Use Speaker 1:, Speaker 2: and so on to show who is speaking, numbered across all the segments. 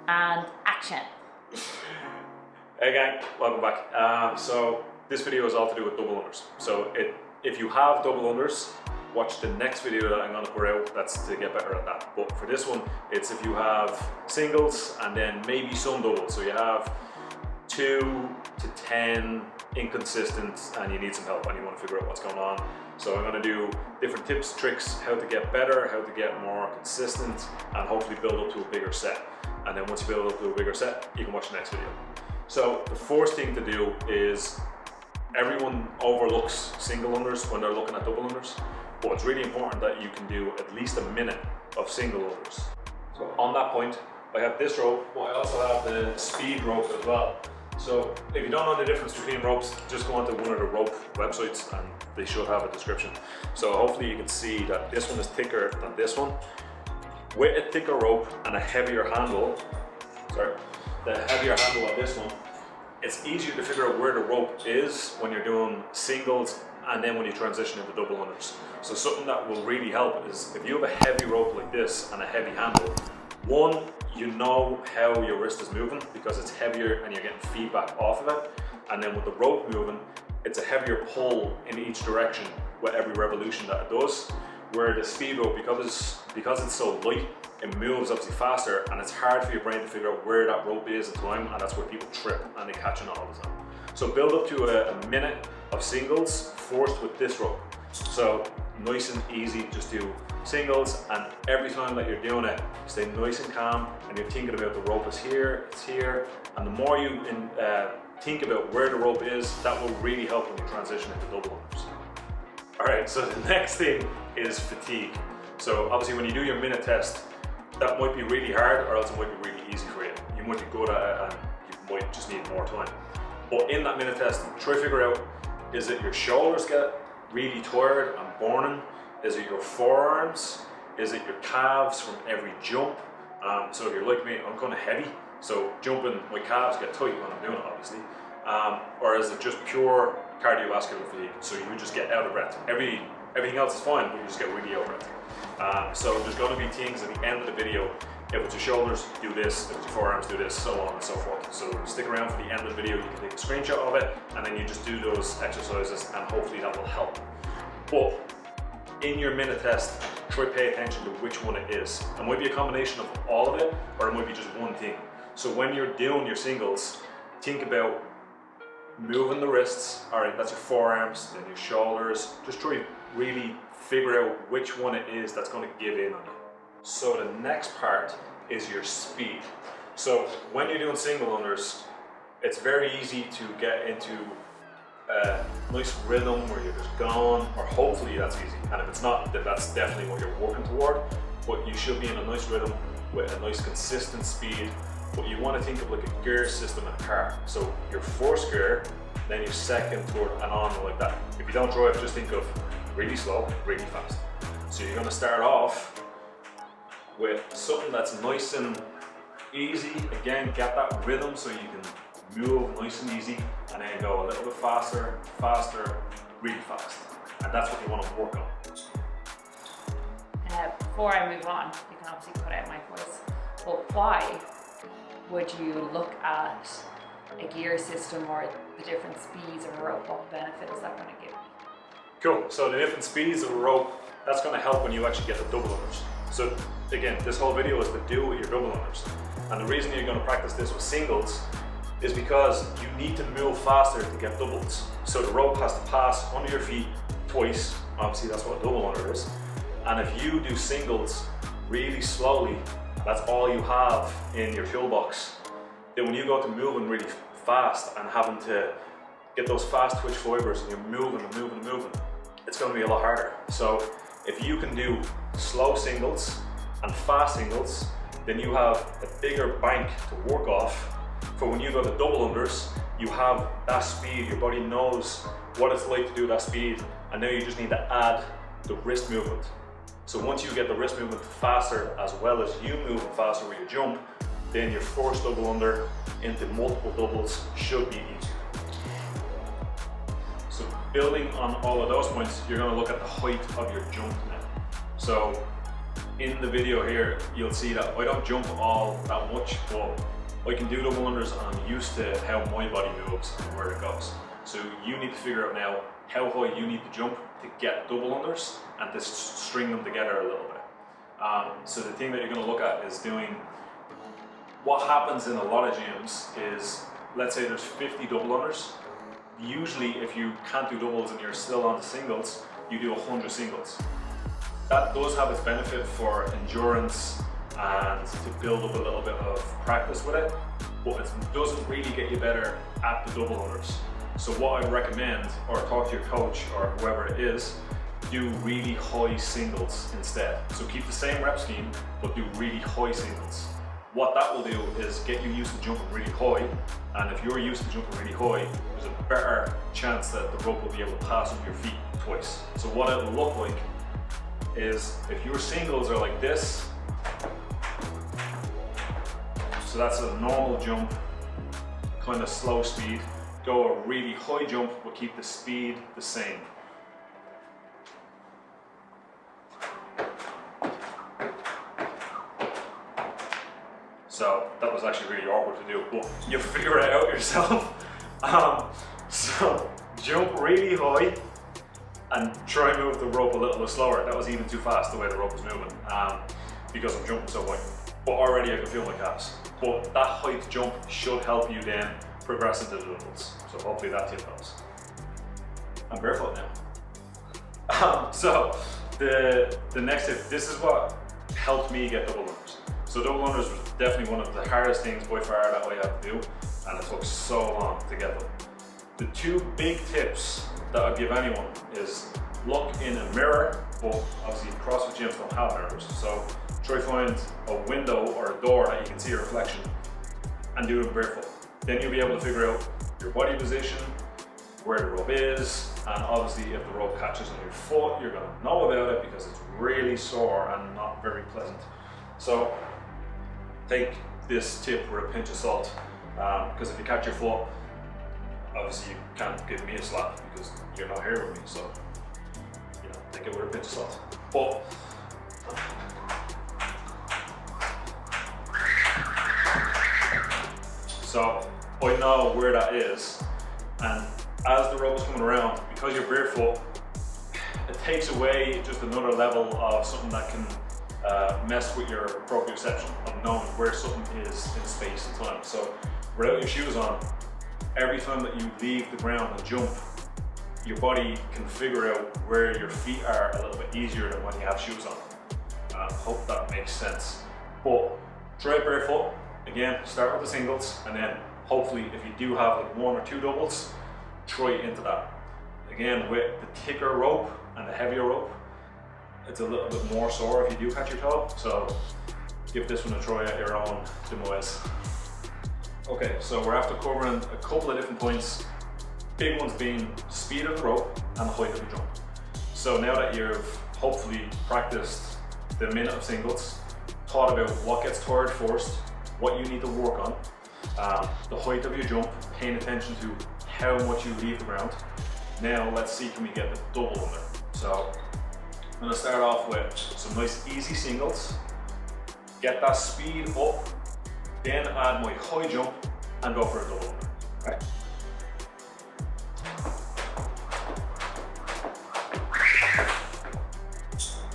Speaker 1: and action.
Speaker 2: Hey gang, welcome back. So this video is all to do with double unders. So if you have double unders, watch the next video that I'm going to put out. That's to get better at that. But for this one, it's if you have singles and then maybe some doubles. So you have 2 to 10 inconsistent and you need some help and you want to figure out what's going on. So I'm going to do different tips, tricks, how to get better, how to get more consistent, and hopefully build up to a bigger set. And then once you build up to a bigger set, you can watch the next video. So the first thing to do is, everyone overlooks single unders when they're looking at double unders, but it's really important that you can do at least a minute of single unders. So on that point, I have this rope, but I also have the speed rope as well. So if you don't know the difference between ropes, just go onto one of the rope websites and they should have a description. So hopefully you can see that this one is thicker than this one. With a thicker rope and a heavier handle, the heavier handle on this one, it's easier to figure out where the rope is when you're doing singles and then when you transition into double unders. So something that will really help is if you have a heavy rope like this and a heavy handle, one, you know how your wrist is moving because it's heavier and you're getting feedback off of it. And then with the rope moving, it's a heavier pull in each direction with every revolution that it does. Where the speed rope, because it's so light, it moves obviously faster and it's hard for your brain to figure out where that rope is in time, and that's where people trip and they catch it all the time. So build up to a minute of singles first with this rope. So nice and easy, just do singles, and every time that you're doing it, stay nice and calm and you're thinking about the rope is here, it's here, and the more you think about where the rope is, that will really help when you transition into double unders. Alright, so the next thing is fatigue. So obviously when you do your minute test, that might be really hard or else it might be really easy for you. You might be good at it and you might just need more time. But in that minute test, try to figure out, is it your shoulders get really tired and burning? Is it your forearms? Is it your calves from every jump? So if you're like me, I'm kind of heavy, so jumping, my calves get tight when I'm doing it obviously. Or is it just pure cardiovascular fatigue? So you just get out of breath. Everything else is fine, but you just get really out of breath. So there's going to be things at the end of the video. If it's your shoulders, do this. If it's your forearms, do this, so on and so forth. So stick around for the end of the video. You can take a screenshot of it, and then you just do those exercises, and hopefully that will help. But in your minute test, try to pay attention to which one it is. It might be a combination of all of it, or it might be just one thing. So when you're doing your singles, think about moving the wrists. All right, that's your forearms, then your shoulders. Just try to really figure out which one it is that's going to give in on you. So the next part is your speed. So when you're doing single unders, it's very easy to get into a nice rhythm where you're just going, or hopefully that's easy. And if it's not, then that's definitely what you're working toward. But you should be in a nice rhythm with a nice consistent speed. But you want to think of like a gear system in a car. So your first gear, then your second, third, and on like that. If you don't drive, just think of really slow, really fast. So you're going to start off with something that's nice and easy. Again, get that rhythm so you can move nice and easy, and then go a little bit faster, faster, really fast. And that's what you want to work on.
Speaker 1: Before I move on, you can obviously cut out my voice, but why would you look at a gear system or the different speeds of a rope? What benefit is that going to give me?
Speaker 2: Cool, so the different speeds of a rope, that's going to help when you actually get the double unders. So again, this whole video is to do with your double unders. And the reason you're going to practice this with singles is because you need to move faster to get doubles. So the rope has to pass under your feet twice. Obviously that's what a double under is. And if you do singles really slowly, that's all you have in your toolbox, then when you go to moving really fast and having to get those fast twitch fibers and you're moving and moving and moving, it's going to be a lot harder. So if you can do slow singles and fast singles, then you have a bigger bank to work off for when you go to double unders. You have that speed, your body knows what it's like to do that speed, and now you just need to add the wrist movement. So once you get the wrist movement faster as well as you moving faster with your jump, then your first double under into multiple doubles should be easier. So building on all of those points, you're going to look at the height of your jump now. So in the video here, you'll see that I don't jump all that much, but I can do double unders and I'm used to how my body moves and where it goes. So you need to figure out now how high you need to jump to get double unders and to string them together a little bit. So the thing that you're going to look at is doing, what happens in a lot of gyms is, let's say there's 50 double unders. Usually if you can't do doubles and you're still on the singles, you do 100 singles. That does have its benefit for endurance and to build up a little bit of practice with it, but it doesn't really get you better at the double unders. So what I recommend, or talk to your coach or whoever it is, do really high singles instead. So keep the same rep scheme, but do really high singles. What that will do is get you used to jumping really high, and if you're used to jumping really high, there's a better chance that the rope will be able to pass under your feet twice. So what it will look like is, if your singles are like this, so that's a normal jump, kind of slow speed, go a really high jump, but keep the speed the same. So that was actually really awkward to do, but you'll figure it out yourself. So jump really high and try and move the rope a little bit slower. That was even too fast the way the rope was moving, because I'm jumping so high. But already I can feel my calves. But that height jump should help you then progress into the doubles. So hopefully that tip helps. I'm barefoot now. So the next tip, this is what helped me get double unders. So double unders was definitely one of the hardest things by far that I had to do, and it took so long to get them. The two big tips that I'd give anyone is look in a mirror, but obviously CrossFit gyms don't have mirrors, so try find a window or a door that you can see a reflection and do it barefoot. Then you'll be able to figure out your body position, where the rope is, and obviously if the rope catches on your foot, you're going to know about it because it's really sore and not very pleasant. So take this tip with a pinch of salt, because if you catch your foot, obviously you can't give me a slap because you're not here with me, so you know, take it with a pinch of salt. But so I know where that is, and as the rope is coming around, because you're barefoot, it takes away just another level of something that can mess with your proprioception of knowing where something is in space and time. So without your shoes on, every time that you leave the ground and jump, your body can figure out where your feet are a little bit easier than when you have shoes on. Hope that makes sense. But try it barefoot. Again, start with the singles, and then hopefully if you do have like one or two doubles, try into that. Again, with the thicker rope and the heavier rope, it's a little bit more sore if you do catch your toe, so give this one a try at your own demise. Okay, so we're after covering a couple of different points. Big ones being speed of the rope and the height of the jump. So now that you've hopefully practiced the minute of singles, thought about what gets tired first, what you need to work on, the height of your jump, paying attention to how much you leave the ground. Now let's see, can we get the double under? So I'm going to start off with some nice easy singles, get that speed up, then add my high jump and go for a double under. Right.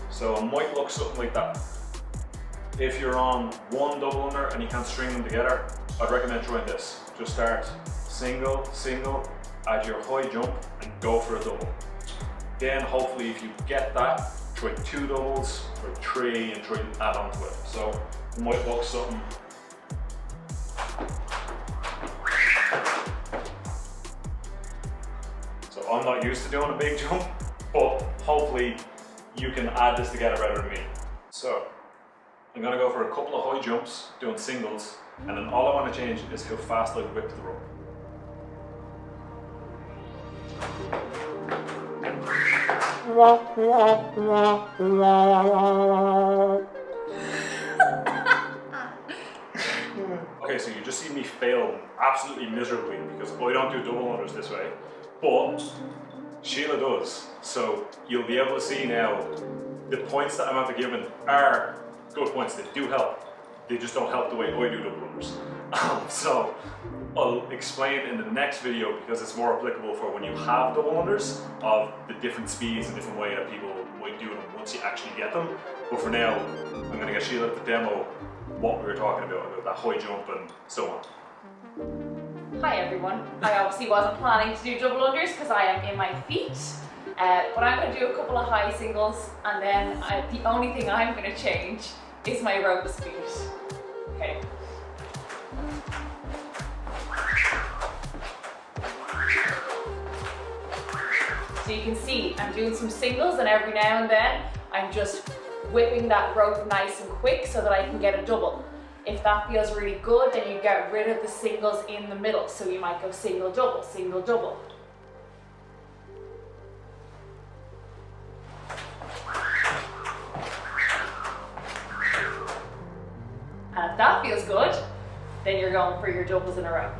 Speaker 2: So it might look something like that. If you're on one double under and you can't string them together, I'd recommend trying this. Just start single, single, add your high jump and go for a double. Then hopefully if you get that, try two doubles or three and try to add on to it. So it might look something. So I'm not used to doing a big jump, but hopefully you can add this together better than me. So I'm going to go for a couple of high jumps doing singles, and then all I want to change is how fast I whip the rope. Okay, so you just see me fail absolutely miserably because I don't do double unders this way, but Sheila does. So you'll be able to see now the points that I'm after giving are good points. They do help. They just don't help the way I do double unders. So I'll explain in the next video because it's more applicable for when you have double unders of the different speeds and different way that people might do them once you actually get them. But for now, I'm going to get Sheila to demo what we were talking about that high jump and so on.
Speaker 1: Hi everyone. I obviously wasn't planning to do double unders because I am in my feet. But I'm going to do a couple of high singles, and then the only thing I'm going to change is my rope speed. Okay. So you can see I'm doing some singles, and every now and then I'm just whipping that rope nice and quick so that I can get a double. If that feels really good, then you get rid of the singles in the middle. So you might go single, double, single, double. And if that feels good, then you're going for your doubles in a row.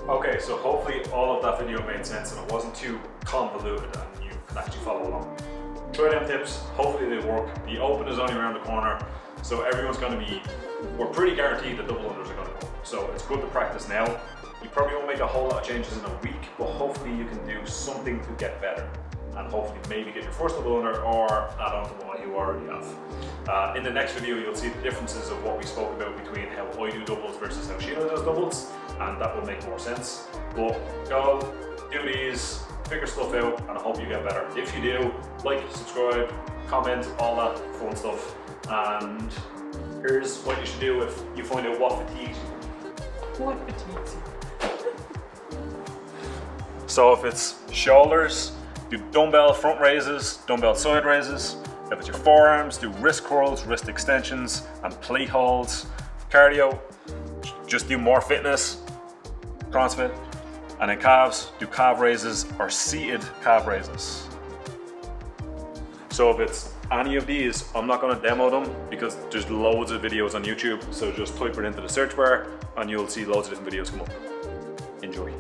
Speaker 2: Okay, so hopefully all of that video made sense and it wasn't too convoluted and you can actually follow along. Try them tips, hopefully they work. The open is only around the corner, so everyone's going to be, we're pretty guaranteed that double unders are going to go. So it's good to practice now. You probably won't make a whole lot of changes in a week, but hopefully you can do something to get better. And hopefully maybe get your first double under or add on to what you already have. In the next video you'll see the differences of what we spoke about between how I do doubles versus how Sheila does doubles, and that will make more sense. But go, do these, figure stuff out, and I hope you get better. If you do, like, subscribe, comment, all that fun stuff. And here's what you should do if you find out what fatigues you.
Speaker 1: What fatigues you?
Speaker 2: So if it's shoulders, do dumbbell front raises, dumbbell side raises. If it's your forearms, do wrist curls, wrist extensions, and plate holds. Cardio, just do more fitness, CrossFit. And then calves, do calf raises or seated calf raises. So if it's any of these, I'm not going to demo them because there's loads of videos on YouTube. So just type it into the search bar and you'll see loads of different videos come up. Enjoy.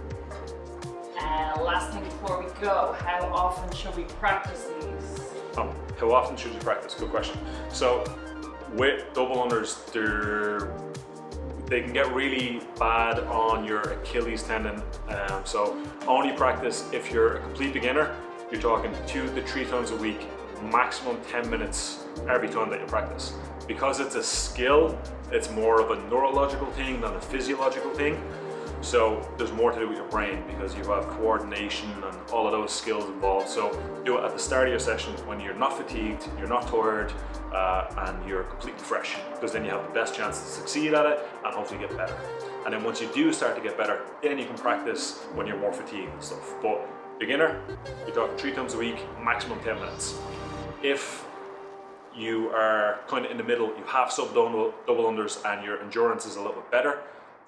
Speaker 1: Last thing before we go, how often should we practice these?
Speaker 2: How often should you practice? Good question. So with double unders, they can get really bad on your Achilles tendon. So only practice if you're a complete beginner. You're talking 2 to 3 times a week, maximum 10 minutes every time that you practice. Because it's a skill, it's more of a neurological thing than a physiological thing. So there's more to do with your brain because you have coordination and all of those skills involved. So do it at the start of your session when you're not fatigued, you're not tired, and you're completely fresh, because then you have the best chance to succeed at it and hopefully get better. And then once you do start to get better, then you can practice when you're more fatigued and stuff. But beginner, you're talking 3 times a week, maximum 10 minutes. If you are kind of in the middle, you have sub double unders and your endurance is a little bit better,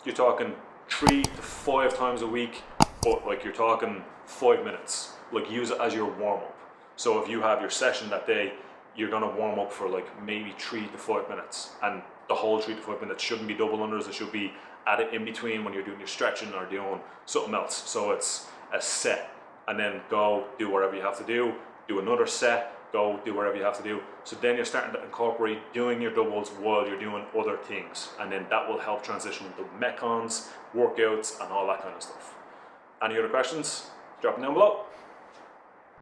Speaker 2: you're talking 3 to 5 times a week, but like you're talking 5 minutes. Like use it as your warm-up. So if you have your session that day, you're gonna warm up for like maybe 3 to 5 minutes, and the whole 3 to 5 minutes shouldn't be double unders. It should be added in between when you're doing your stretching or doing something else. So it's a set, and then go do whatever you have to do another set, go do whatever you have to do. So then you're starting to incorporate doing your doubles while you're doing other things, and then that will help transition into metcons, workouts, and all that kind of stuff. Any other questions? Drop them down below.